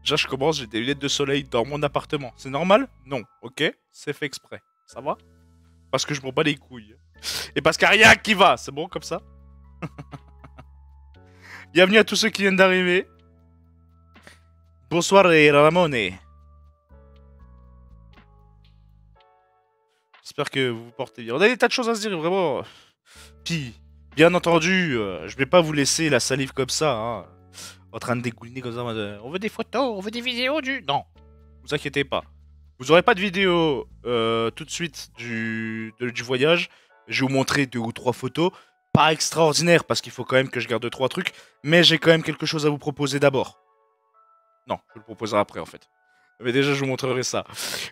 Déjà, je commence, j'ai des lunettes de soleil dans mon appartement. C'est normal? Non. Ok? C'est fait exprès. Ça va? Parce que je m'en bats les couilles. Et parce qu'il n'y a rien qui va. C'est bon comme ça? Bienvenue à tous ceux qui viennent d'arriver. Bonsoir et Ramone. J'espère que vous vous portez bien. On a des tas de choses à se dire, vraiment. Puis, bien entendu, je vais pas vous laisser la salive comme ça, hein, en train de dégouliner comme ça. On veut des photos, on veut des vidéos du... Non, vous inquiétez pas. Vous aurez pas de vidéo tout de suite du voyage. Je vais vous montrer 2 ou 3 photos. Pas extraordinaires, parce qu'il faut quand même que je garde 2 3 trucs. Mais j'ai quand même quelque chose à vous proposer d'abord. Non, je le proposerai après, en fait. Mais déjà, je vous montrerai ça.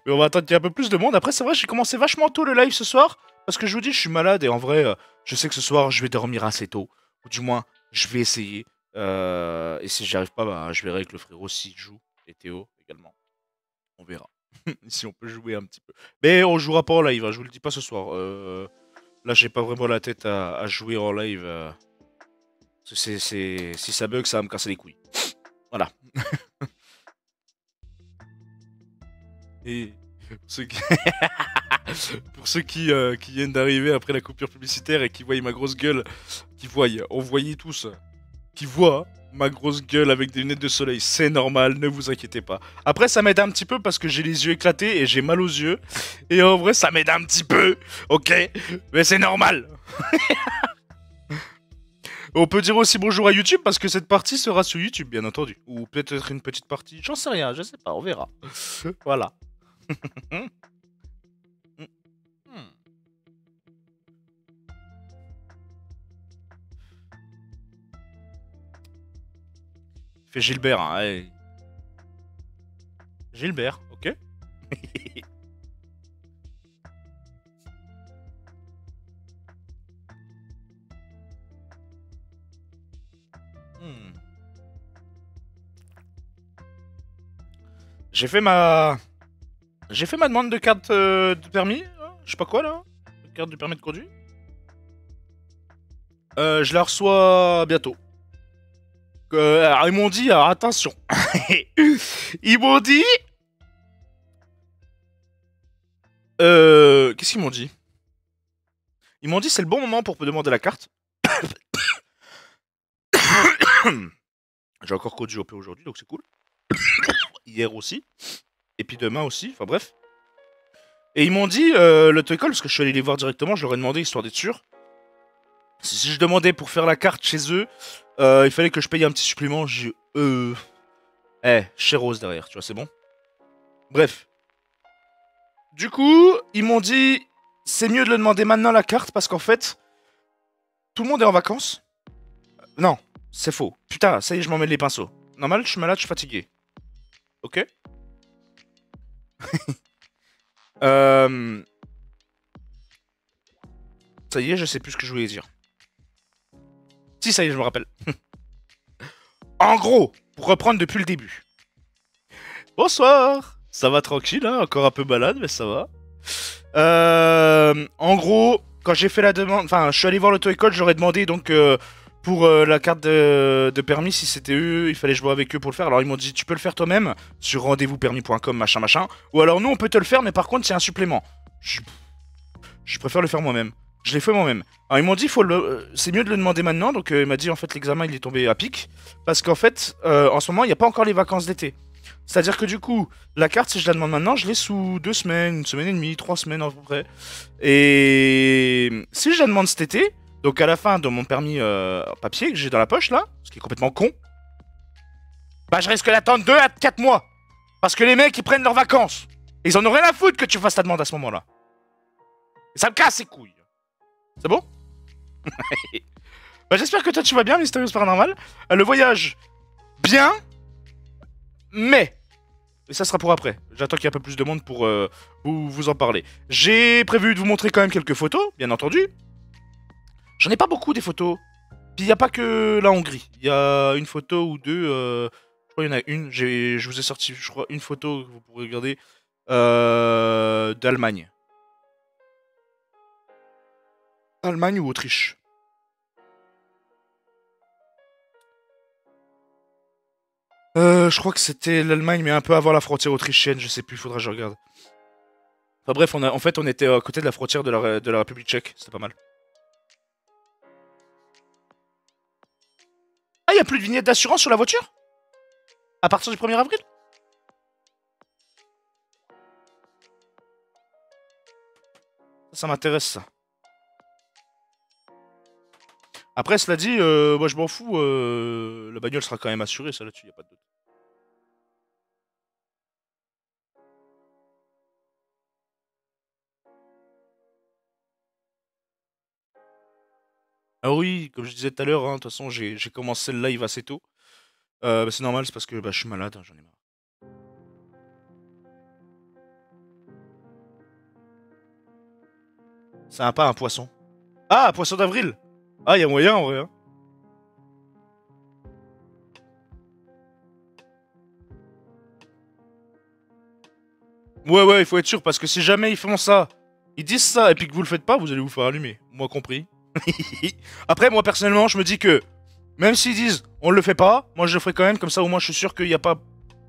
Mais on va attendre qu'il y ait un peu plus de monde. Après, c'est vrai, j'ai commencé vachement tôt le live ce soir. Parce que je vous dis, je suis malade. Et en vrai, je sais que ce soir, je vais dormir assez tôt. Ou du moins, je vais essayer. Et si j'y arrive pas, bah, je verrai avec le frérot s'il joue. Et Théo également. On verra. Si on peut jouer un petit peu. Mais on jouera pas en live, hein, je vous le dis pas ce soir. Là, j'ai pas vraiment la tête à jouer en live. Si ça bug, ça va me casser les couilles. Voilà. Et pour ceux qui, pour ceux qui viennent d'arriver après la coupure publicitaire et qui voient ma grosse gueule, on voyait tous, qui voient ma grosse gueule avec des lunettes de soleil, c'est normal, ne vous inquiétez pas. Après, ça m'aide un petit peu parce que j'ai les yeux éclatés et j'ai mal aux yeux. Et en vrai, ça m'aide un petit peu, ok? Mais c'est normal. On peut dire aussi bonjour à YouTube parce que cette partie sera sur YouTube, bien entendu. Ou peut-être une petite partie, j'en sais rien, je sais pas, on verra. Voilà. Fait Gilbert, hein, ouais. Gilbert, ok? Hmm. J'ai fait ma... J'ai fait ma demande de carte de permis, hein, je sais pas quoi là, carte de permis de conduire. Je la reçois bientôt. Alors, ils m'ont dit, alors attention, ils m'ont dit... Qu'est-ce qu'ils m'ont dit? Ils m'ont dit c'est le bon moment pour demander la carte. J'ai encore conduit OP aujourd'hui, donc c'est cool. Hier aussi. Et puis demain aussi, enfin bref. Et ils m'ont dit, l'auto-école, parce que je suis allé les voir directement, je leur ai demandé, histoire d'être sûr. Si je demandais pour faire la carte chez eux, il fallait que je paye un petit supplément. J'ai... chez Rose derrière, tu vois, c'est bon. Bref. Du coup, ils m'ont dit, c'est mieux de le demander maintenant la carte, parce qu'en fait, tout le monde est en vacances. Non, c'est faux. Putain, ça y est, je m'en mêle les pinceaux. Normal, je suis malade, je suis fatigué. Ok. euh... Ça y est, je sais plus ce que je voulais dire. Si, ça y est, je me rappelle. En gros, pour reprendre depuis le début. Bonsoir. Ça va tranquille, hein, encore un peu malade, mais ça va. En gros, quand j'ai fait la demande, enfin, je suis allé voir l'auto-école, j'aurais demandé donc pour la carte de permis, si c'était eux, il fallait que je vois avec eux pour le faire. Alors ils m'ont dit, tu peux le faire toi-même sur rendez-vous-permis.com, machin, machin. Ou alors nous, on peut te le faire, mais par contre, c'est un supplément. Je préfère le faire moi-même. Je l'ai fait moi-même. Alors ils m'ont dit, c'est mieux de le demander maintenant. Donc il m'a dit, en fait, l'examen, il est tombé à pic. Parce qu'en fait, en ce moment, il n'y a pas encore les vacances d'été. C'est-à-dire que du coup, la carte, si je la demande maintenant, je l'ai sous 2 semaines, 1 semaine et demie, 3 semaines à peu près. Et si je la demande cet été, donc à la fin de mon permis papier que j'ai dans la poche là, ce qui est complètement con, bah je risque d'attendre 2 à 4 mois. Parce que les mecs, ils prennent leurs vacances. Et ils en ont rien à foutre que tu fasses ta demande à ce moment-là. Et ça me casse les couilles. C'est bon? Bah j'espère que toi tu vas bien, Mystérieux Paranormal. Le voyage, bien, mais... Et ça sera pour après. J'attends qu'il y ait un peu plus de monde pour vous en parler. J'ai prévu de vous montrer quand même quelques photos, bien entendu. J'en ai pas beaucoup des photos. Puis il n'y a pas que la Hongrie. Il y a une photo ou deux. Je crois qu'il y en a une. Je vous ai sorti, je crois, une photo que vous pourrez regarder d'Allemagne. Allemagne ou Autriche. Je crois que c'était l'Allemagne, mais un peu avant la frontière autrichienne, je sais plus, faudra que je regarde. Enfin bref, en fait, on était à côté de la frontière de la République tchèque, c'était pas mal. Ah, y a plus de vignette d'assurance sur la voiture? À partir du 1er avril? Ça m'intéresse, ça. Après, cela dit, moi je m'en fous, la bagnole sera quand même assurée, ça là-dessus, y a pas de doute. Ah oui, comme je disais tout à l'heure, hein, de toute façon, j'ai commencé le live assez tôt. Bah, c'est normal, c'est parce que bah, je suis malade, hein, j'en ai marre. C'est un pas un poisson. Ah, poisson d'avril! Ah, y a moyen en vrai, hein. Ouais, ouais, il faut être sûr, parce que si jamais ils font ça, ils disent ça, et puis que vous le faites pas, vous allez vous faire allumer. Moi compris. Après, moi personnellement, je me dis que, même s'ils disent on le fait pas, moi je le ferai quand même, comme ça au moins je suis sûr qu'il y a pas.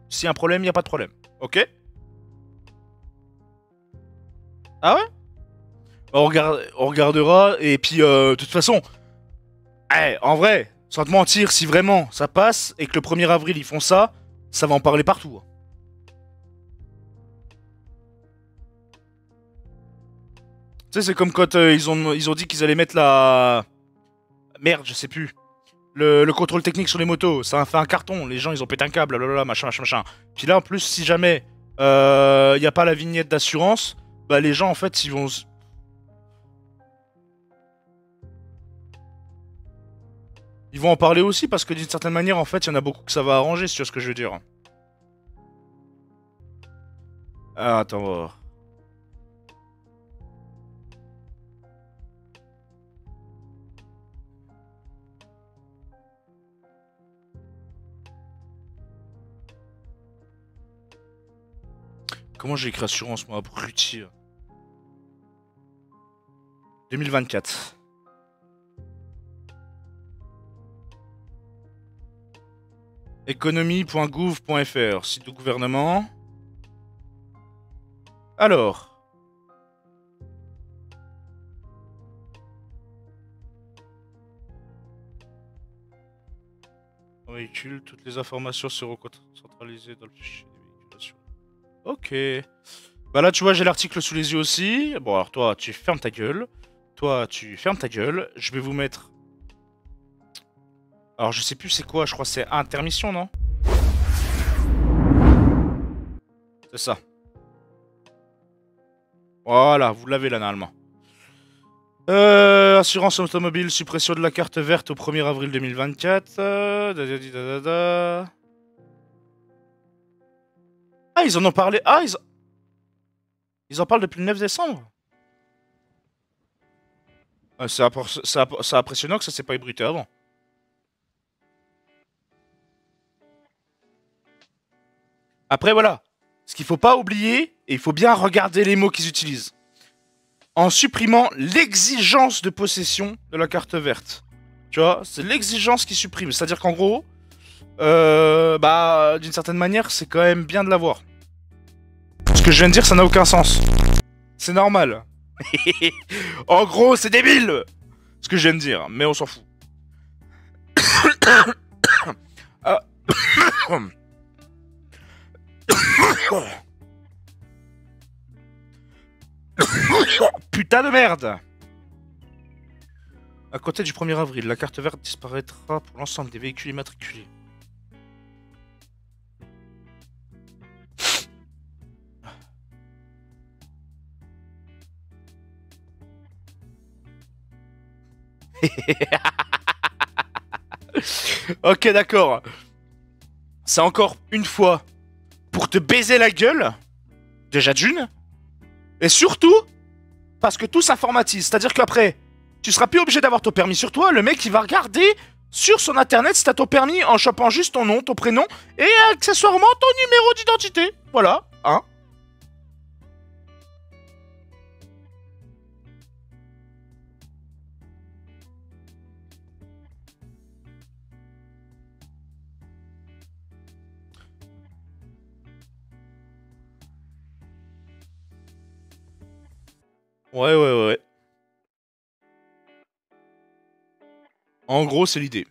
S'il y a un problème, il y a pas de problème. Ok? Ah ouais? On regardera, et puis de toute façon, en vrai, sans te mentir, si vraiment ça passe, et que le 1er avril ils font ça, ça va en parler partout, hein. Tu sais, c'est comme quand ils ont dit qu'ils allaient mettre la. Merde, je sais plus. Le contrôle technique sur les motos, ça a fait un carton. Les gens, ils ont pété un câble, blablabla, machin, machin, machin. Puis là, en plus, si jamais il n'y a pas la vignette d'assurance, bah les gens, en fait, ils vont en parler aussi parce que d'une certaine manière, en fait, il y en a beaucoup que ça va arranger, si tu vois ce que je veux dire. Ah, attends, on va voir. Comment j'ai écrit assurance, moi, abruti. 2024. Économie.gouv.fr, site du gouvernement. Alors. Véhicule, toutes les informations seront centralisées dans le fichier des véhicules assurés. Ok. Bah là, tu vois, j'ai l'article sous les yeux aussi. Bon, alors toi, tu fermes ta gueule. Toi, tu fermes ta gueule. Je vais vous mettre... Alors, je sais plus c'est quoi, je crois que c'est intermission, non? C'est ça. Voilà, vous l'avez là, normalement. Assurance automobile, suppression de la carte verte au 1er avril 2024. Ah, ils en ont parlé. Ah, ils en parlent depuis le 9 décembre. C'est impressionnant que ça s'est pas ébruité avant. Après, voilà. Ce qu'il faut pas oublier, et il faut bien regarder les mots qu'ils utilisent. En supprimant l'exigence de possession de la carte verte. Tu vois, c'est l'exigence qui supprime. C'est-à-dire qu'en gros, bah, d'une certaine manière, c'est quand même bien de l'avoir. Ce que je viens de dire, ça n'a aucun sens. C'est normal. En gros, c'est débile ce que je viens de dire, mais on s'en fout. Ah. Putain de merde! À côté du 1er avril, la carte verte disparaîtra pour l'ensemble des véhicules immatriculés. Ok, d'accord. C'est encore une fois pour te baiser la gueule, déjà d'une, et surtout parce que tout s'informatise. C'est-à-dire qu'après, tu seras plus obligé d'avoir ton permis sur toi. Le mec, il va regarder sur son internet si t'as ton permis en chopant juste ton nom, ton prénom et accessoirement ton numéro d'identité. Voilà, hein. Ouais, ouais, ouais, ouais. En gros, c'est l'idée.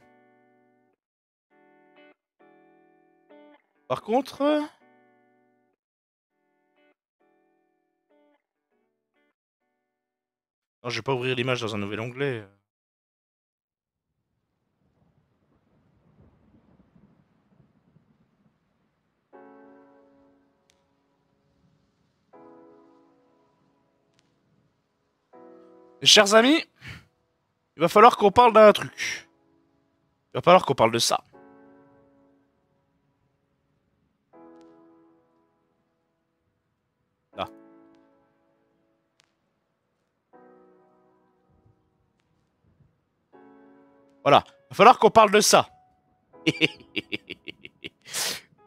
Par contre... Non, je vais pas ouvrir l'image dans un nouvel onglet. Mes chers amis, il va falloir qu'on parle d'un truc. Il va falloir qu'on parle de ça. Là. Voilà. Il va falloir qu'on parle de ça.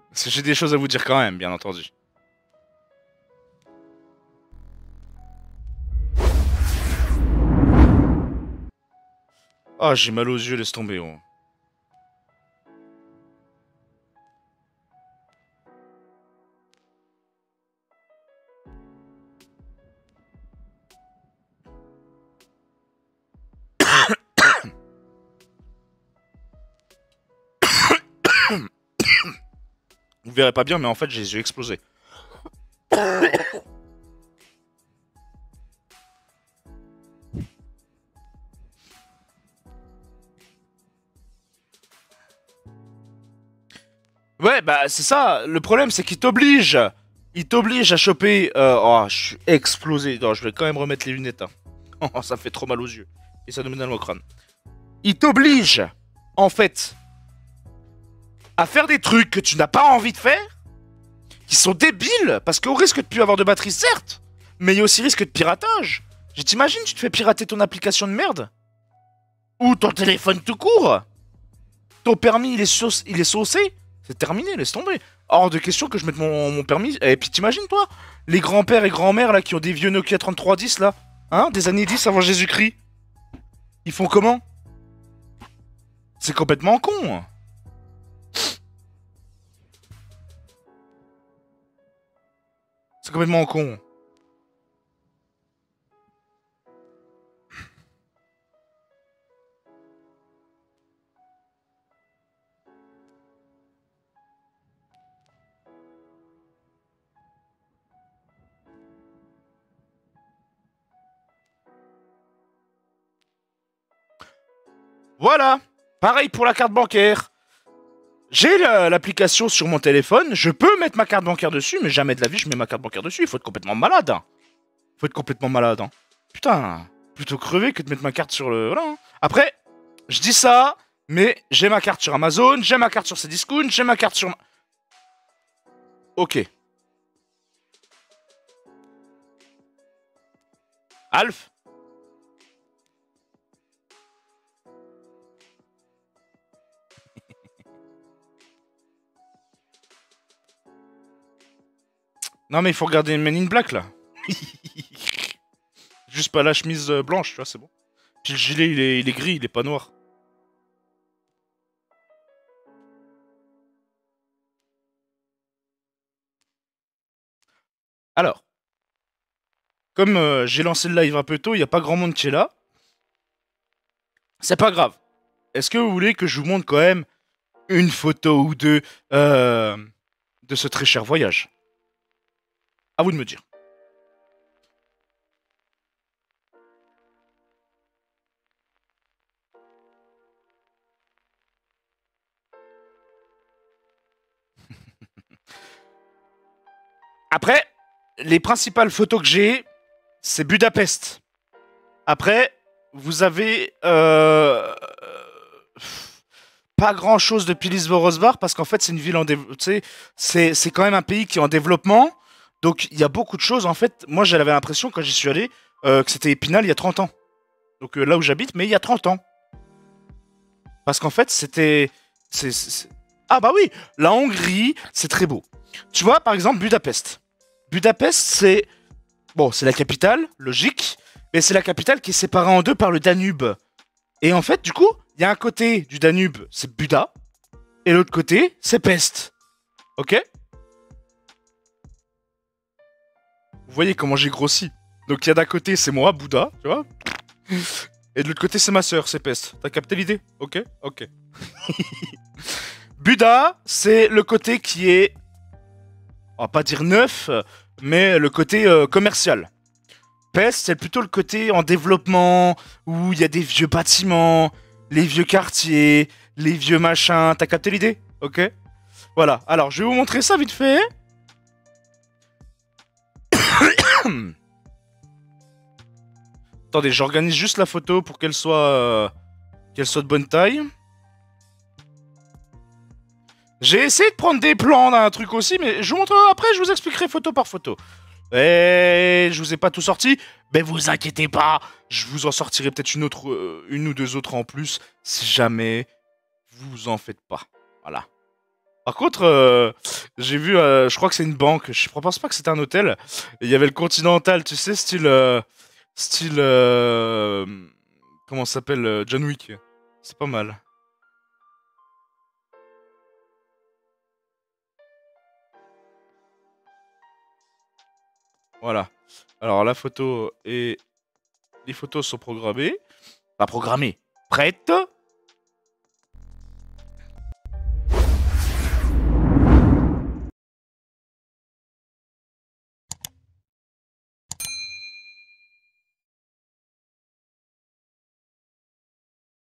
Parce que j'ai des choses à vous dire quand même, bien entendu. Ah, j'ai mal aux yeux, laisse tomber. Oh. Vous verrez pas bien, mais en fait, j'ai les yeux explosés. Ouais, bah c'est ça. Le problème, c'est qu'il t'oblige. Il t'oblige à choper. Oh, je suis explosé. Non, je vais quand même remettre les lunettes. Hein. Oh, ça fait trop mal aux yeux. Et ça nous met dans le crâne. Il t'oblige, en fait, à faire des trucs que tu n'as pas envie de faire, qui sont débiles, parce qu'au risque de plus avoir de batterie, certes, mais il y a aussi risque de piratage. Je t'imagine, tu te fais pirater ton application de merde. Ou ton téléphone tout court. Ton permis, il est saucé. C'est terminé, laisse tomber. Hors de question que je mette mon permis. Et puis t'imagines, toi, les grands-pères et grands-mères, là, qui ont des vieux Nokia 3310, là, hein, des années 10 avant Jésus-Christ. Ils font comment? C'est complètement con. C'est complètement con. Voilà. Pareil pour la carte bancaire. J'ai l'application sur mon téléphone, je peux mettre ma carte bancaire dessus, mais jamais de la vie je mets ma carte bancaire dessus. Il faut être complètement malade. Hein. Faut être complètement malade. Hein. Putain, plutôt crever que de mettre ma carte sur le... Voilà. Hein. Après, je dis ça, mais j'ai ma carte sur Amazon, j'ai ma carte sur Cdiscount, j'ai ma carte sur... Ok. Alf? Non mais il faut regarder Men in Black là. Juste pas la chemise blanche, tu vois, c'est bon. Puis le gilet il est gris, il est pas noir. Alors, comme j'ai lancé le live un peu tôt, il n'y a pas grand monde qui est là. C'est pas grave. Est-ce que vous voulez que je vous montre quand même une photo ou deux de ce très cher voyage? À vous de me dire. Après, les principales photos que j'ai, c'est Budapest. Après, vous avez pas grand chose de Pilis-Vorosvar parce qu'en fait, c'est une ville en développement. C'est quand même un pays qui est en développement. Donc, il y a beaucoup de choses. En fait, moi, j'avais l'impression quand j'y suis allé que c'était Épinal il y a 30 ans. Donc, là où j'habite, mais il y a 30 ans. Parce qu'en fait, c'était. Ah, bah oui, la Hongrie, c'est très beau. Tu vois, par exemple, Budapest. Budapest, c'est. Bon, c'est la capitale, logique. Mais c'est la capitale qui est séparée en deux par le Danube. Et en fait, du coup, il y a un côté du Danube, c'est Buda. Et l'autre côté, c'est Pest. Ok? Vous voyez comment j'ai grossi. Donc il y a d'un côté, c'est moi, Bouddha, tu vois. Et de l'autre côté, c'est ma sœur, c'est Peste. T'as capté l'idée? Ok, ok. Bouddha, c'est le côté qui est, on va pas dire neuf, mais le côté commercial. Peste, c'est plutôt le côté en développement, où il y a des vieux bâtiments, les vieux quartiers, les vieux machins. T'as capté l'idée? Ok. Voilà. Alors, je vais vous montrer ça vite fait. Attendez, j'organise juste la photo pour qu'elle soit de bonne taille. J'ai essayé de prendre des plans d'un truc aussi, mais je vous montrerai après, je vous expliquerai photo par photo. Et je vous ai pas tout sorti, mais vous inquiétez pas, je vous en sortirai peut-être une ou deux autres en plus, si jamais vous en faites pas. Voilà. Par contre, j'ai vu, je crois que c'est une banque, je pense pas que c'était un hôtel. Et il y avait le Continental, tu sais, style, comment ça s'appelle, John Wick. C'est pas mal. Voilà. Alors la photo et les photos sont programmées. Pas programmées. Prêtes.